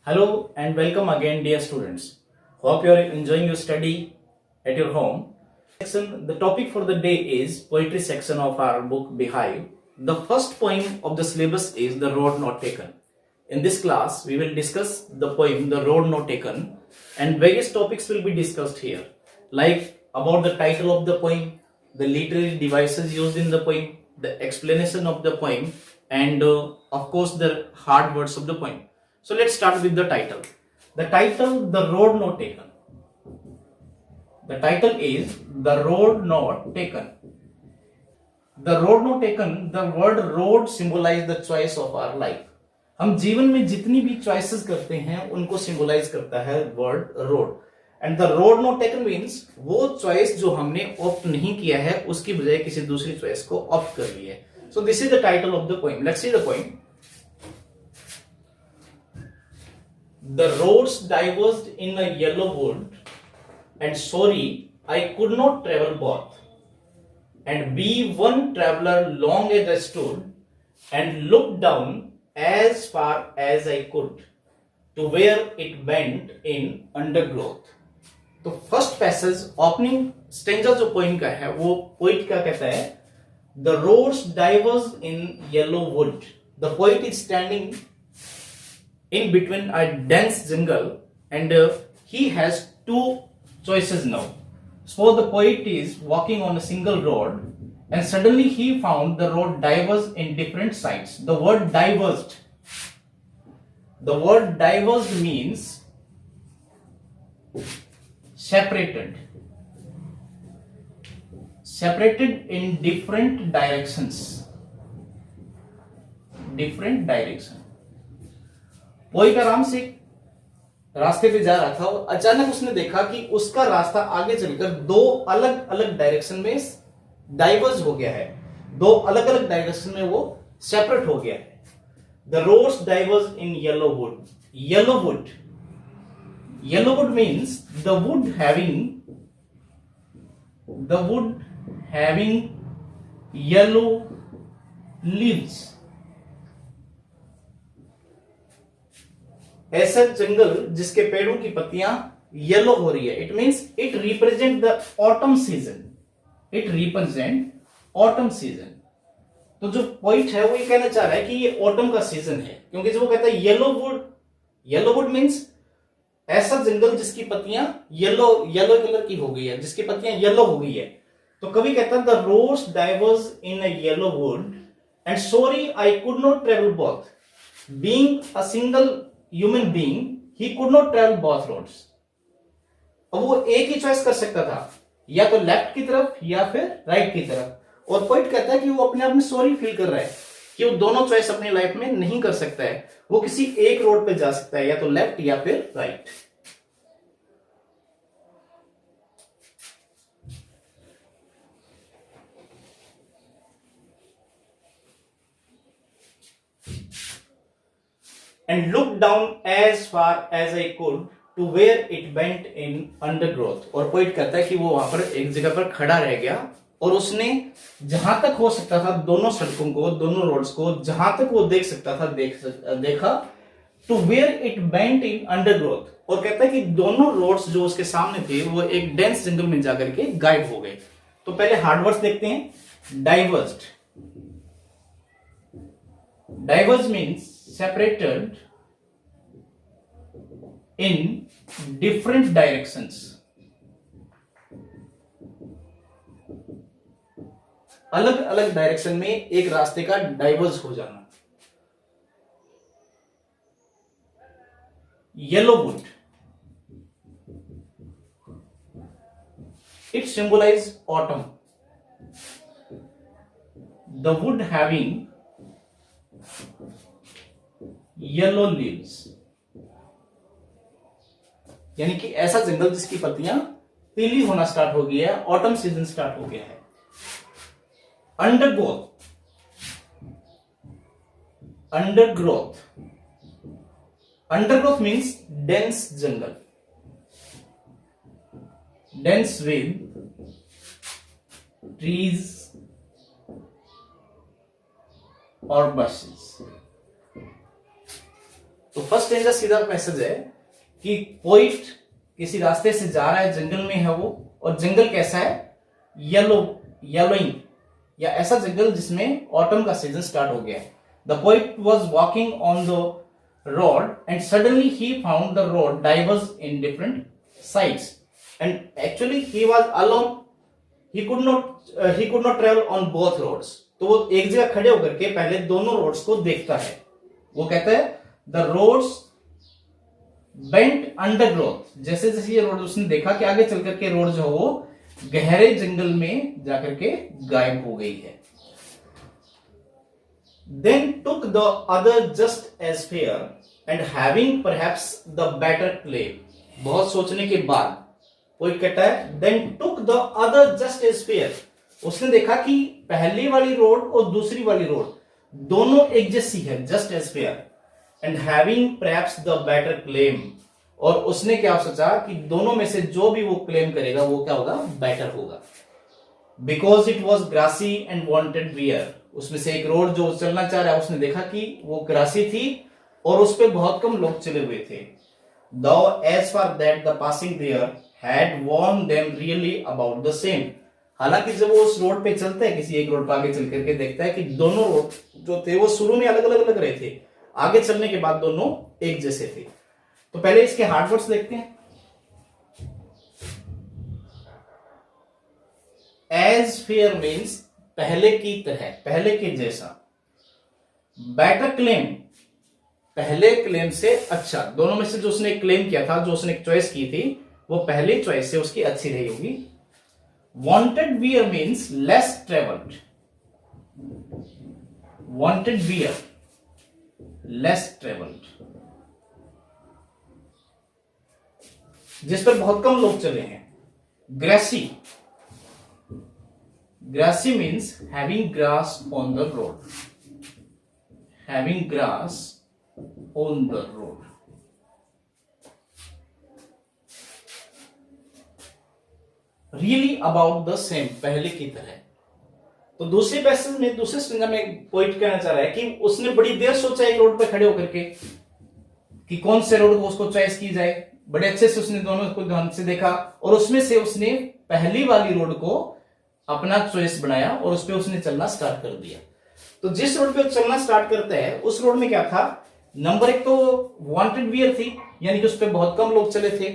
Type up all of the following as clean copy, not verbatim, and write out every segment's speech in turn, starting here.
Hello and welcome again, dear students. Hope you are enjoying your study at your home. The topic for the day is poetry section of our book Beehive. The first poem of the syllabus is The Road Not Taken. In this class, we will discuss the poem The Road Not Taken, and various topics will be discussed here, like about the title of the poem, the literary devices used in the poem, the explanation of the poem, and of course the hard words of the poem. So let's start with the title. The title, The Road Not Taken. The title is The Road Not Taken. The road not taken, the word road symbolize the choice of our life. हम जीवन में जितनी भी choices करते हैं उनको symbolize करता है word road. And the road not taken means वो चॉइस जो हमने ऑप्ट नहीं किया है उसकी बजाय किसी दूसरी चॉइस को ऑप्ट कर लिया है. So this is the title of the poem. Let's see the poem. The roads diverged in a yellow wood, and sorry I could not travel both. And we one traveler long as I stood, and looked down as far as I could, to where it bent in undergrowth. तो first passage opening stanza जो poem का है वो poet क्या कहता है? The roads diverse in yellow wood. The poet is standing in between a dense jungle, and he has two choices now. So the poet is walking on a single road, and suddenly he found the road diverged in different sides. The word diverged. The word diverged means separated. Separated in different directions. Different direction. Poet आराम से रास्ते पे जा रहा था और अचानक उसने देखा कि उसका रास्ता आगे चलकर दो अलग अलग डायरेक्शन में डाइवर्ज हो गया है. दो अलग अलग डायरेक्शन में वो सेपरेट हो गया है. The roads diverge in yellow wood. Yellow wood. Yellow wood means the wood having yellow leaves. ऐसा जंगल जिसके पेड़ों की पत्तियां येलो हो रही है. It means it represent the autumn season. It represent autumn season. तो जो पॉइंट है वो ये कहना चाह रहा है कि ये ऑटम का सीजन है, क्योंकि जब वो कहता है yellow wood. Yellow would means ऐसा जंगल जिसकी पत्तियां येलो कलर की हो गई है, जिसकी पत्तियां येलो हो गई है. तो कभी कहता है the roads diverge in a yellow wood, and sorry I could not travel both. Being a single human being he could not travel both roads. अब वो एक ही चॉइस कर सकता था, या तो लेफ्ट की तरफ या फिर राइट की तरफ. और पॉइंट कहता है कि वो अपने आप में सॉरी फील कर रहा है कि वो दोनों चॉइस अपनी लाइफ में नहीं कर सकता है. वो किसी एक रोड पे जा सकता है, या तो लेफ्ट या फिर right. And looked down as far as I could to where it bent in undergrowth. और पोइट कहता है कि वो वहां पर एक जगह पर खड़ा रह गया और उसने जहां तक हो सकता था दोनों सड़कों को, दोनों रोड्स को जहां तक वो देख सकता था देखा. To where it bent in undergrowth. और कहता है कि दोनों रोड्स जो उसके सामने थे वो एक डेंस जंगल में जाकर के गायब हो गए. तो पहले हार्ड वर्ड्स देखते हैं. Divorced. Diverse means separated in different directions. अलग अलग डायरेक्शन में एक रास्ते का डाइवर्स हो जाना. Yellow wood. It symbolise autumn. The wood having yellow leaves. यानी कि ऐसा जंगल जिसकी पत्तियां पीली होना स्टार्ट हो गई है, ऑटम सीजन स्टार्ट हो गया है. Undergrowth. Undergrowth. Undergrowth means dense jungle. Dense with trees और bushes. तो फर्स्ट स्टेंजा सीधा मैसेज है कि पोइट किसी रास्ते से जा रहा है, जंगल में है वो, और जंगल कैसा है, येलोइंग, या ऐसा जंगल जिसमें ऑटम का सीजन स्टार्ट हो गया है। The poet was walking on the road and suddenly he found the road diverged in different sides and actually he was alone. He could not travel on both roads. तो वो एक जगह खड़े होकर के पहले दोनों रोड्स को देखता है। वो कहता है the roads bent under growth. जैसे जैसे ये रोड उसने देखा कि आगे चल करके रोड जो वो गहरे जंगल में जाकर के गायब हो गई है। Then took the other just as fair and having perhaps the better claim. बहुत सोचने के बाद कोई कहता है then took the other just as fair. उसने देखा कि पहली वाली रोड और दूसरी वाली रोड दोनों एक जैसी है, just as fair, and having perhaps the better claim. और उसने क्या सोचा कि दोनों में से जो भी वो क्लेम करेगा वो क्या होगा, बेटर होगा। Because it was grassy and wanted wear. उसमें से एक रोड जो चलना चाह रहा है उसने देखा कि वो ग्रासी थी और उस पे बहुत कम लोग चले हुए थे। Though as far that the passing there had warned them really about the same. हालांकि जब वो उस रोड पे चलता है, किसी एक रोड पे आगे चल करके देखता है कि दोनों रोड जो थे वो शुरू में अलग अलग लग रहे थे, आगे चलने के बाद दोनों एक जैसे थे। तो पहले इसके हार्ड वर्ड्स देखते हैं। As fair means पहले की तरह, पहले के जैसा। बेटर क्लेम, पहले क्लेम से अच्छा। दोनों में से जो उसने क्लेम किया था, जो उसने चॉइस की थी, वो पहली चॉइस से उसकी अच्छी रही होगी। Wanted wear means less travelled. Wanted wear less travelled, जिस पर बहुत कम लोग चले हैं। Gracy, grassy means having grass on the road. Having grass on the road. Really about the same, पहले की तरह। तो दूसरे पैसेज में, दूसरे स्टेंजा में पोइट कहना चाह रहा है कि उसने बड़ी देर सोचा एक रोड पे खड़े होकर के कि कौन से रोड को उसको चॉइस की जाए। बड़े अच्छे से उसने दोनों को ध्यान से देखा और उसमें से उसने पहली वाली रोड को अपना चॉइस बनाया और उस पर उसने चलना स्टार्ट कर दिया। तो जिस रोड पे चलना स्टार्ट करता है उस रोड में क्या था, नंबर एक तो वांटेड वियर थी, यानी कि उस पर बहुत कम लोग चले थे,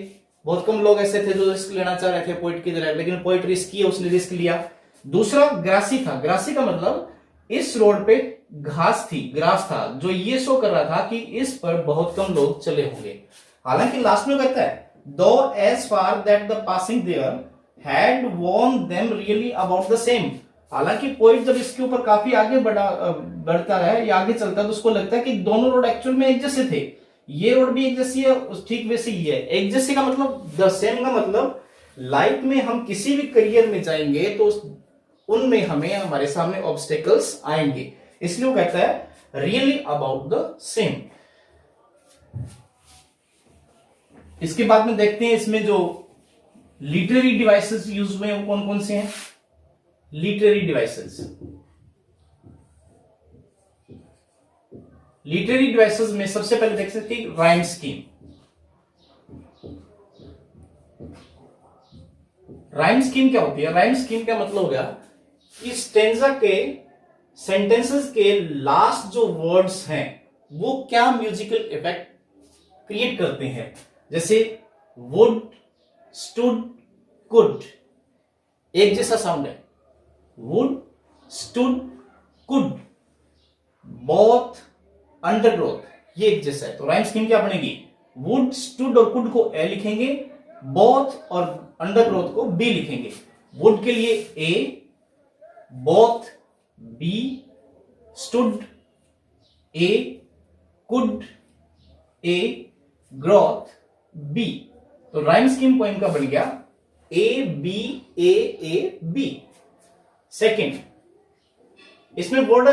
बहुत कम लोग ऐसे थे जो रिस्क लेना चाह रहे थे पोइट की तरह, लेकिन पोइट रिस्क किया, उसने रिस्क लिया। दूसरा ग्रासी था। ग्रासी का मतलब इस रोड पे घास थी, ग्रास था, जो ये शो कर रहा था कि इस पर बहुत कम लोग चले होंगे। हालांकि लास्ट में कहता है though as far that the passing there had warned them really about the same. हालांकि पोइट जब इसके ऊपर काफी आगे बढ़ता है या आगे चलता है तो उसको लगता है कि दोनों रोड एक्चुअल में एक जैसे थे, ये रोड भी एक जैसी है, ठीक वैसे ही है। एक जैसे का मतलब, द सेम का मतलब लाइफ में हम किसी भी करियर में जाएंगे तो उनमें हमें हमारे सामने ऑब्स्टेकल्स आएंगे, इसलिए वो कहता है रियली अबाउट द सेम। इसके बाद में देखते हैं इसमें जो लिटरेरी डिवाइसेस यूज हुए हैं वो कौन कौन से हैं। लिटरेरी डिवाइसेस, लिटरेरी डिवाइसेस में सबसे पहले देख सकते हैं राइम स्कीम। राइम स्कीम क्या होती है? राइम स्कीम का मतलब हो गया कि स्टेंजा के सेंटेंसेस के लास्ट जो वर्ड्स हैं वो क्या म्यूजिकल इफेक्ट क्रिएट करते हैं। जैसे वुड, स्टूड, कुड, एक जैसा साउंड है। Would, stood, could, both, undergrowth, ये एक जैसा है। तो राइम स्कीम क्या बनेगी? वुड, स्टूड और कुड को ए लिखेंगे, बोथ और अंडरग्रोथ को बी लिखेंगे। वुड के लिए A, both B, stood A, could A, growth B. तो राइम स्कीम पोएम का बन गया A B A A B. Second, इसमें वर्ड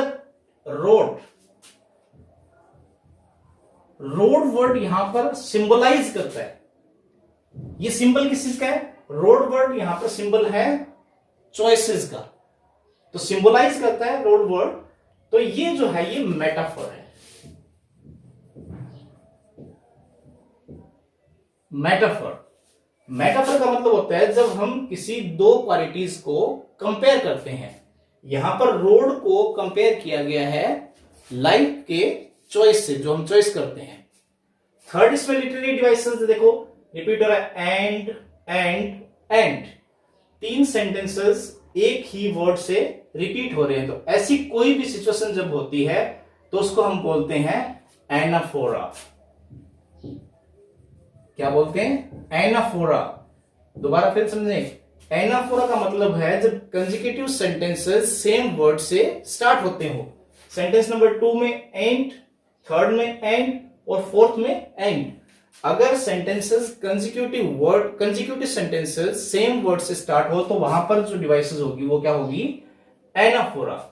रोड। रोड वर्ड यहां पर सिंबलाइज करता है। ये सिंबल किस चीज का है? रोड वर्ड यहां पर सिंबल है चॉइसेस का, तो सिंबलाइज करता है रोड वर्ड। तो ये जो है ये मेटाफर है। मेटाफर। मेटाफर का मतलब होता है जब हम किसी दो क्वालिटीज को कंपेयर करते हैं। यहां पर रोड को कंपेयर किया गया है लाइफ के चॉइस से, जो हम चॉइस करते हैं। थर्ड इसमें लिटरेरी डिवाइसेस देखो, रिपीट हो रहा है एंड। तीन सेंटेंसेस एक ही वर्ड से रिपीट हो रहे हैं, तो ऐसी कोई भी सिचुएशन जब होती है तो उसको हम बोलते हैं एनाफोरा। क्या बोलते हैं? एनाफोरा। दोबारा फिर समझें, एनाफोरा का मतलब है जब कंसेक्यूटिव सेंटेंसेस सेम वर्ड से स्टार्ट होते हो। सेंटेंस नंबर 2 में एंड, थर्ड में एंड और फोर्थ में एंड। अगर sentences consecutive sentences same word से स्टार्ट हो तो वहां पर जो डिवाइसेस होगी वो क्या होगी? एनाफोरा।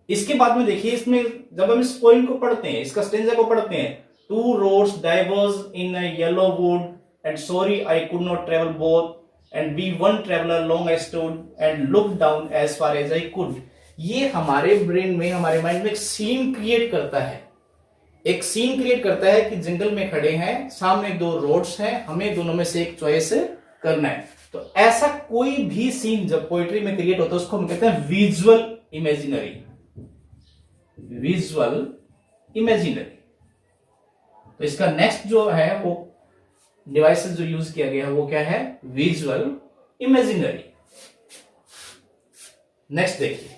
इसके बाद में देखिए, इसमें जब हम इस पोइम को पढ़ते हैं, इसका स्टेंजा को पढ़ते हैं, two roads diverse in a yellow wood and sorry I could not travel both and be one traveller long I stood and look down as far as I could. ये हमारे brain में, हमारे mind में एक scene create करता है। एक scene create करता है कि जंगल में खड़े हैं, सामने दो रोड्स हैं, हमें दोनों में से एक चॉइस करना है। तो ऐसा कोई भी सीन जब पोएट्री में क्रिएट होता है उसको हम कहते हैं विजुअल इमेजिनरी। Visual imaginary. तो इसका नेक्स्ट जो है वो डिवाइसेस जो यूज किया गया है वो क्या है? Visual imaginary. नेक्स्ट देखिए,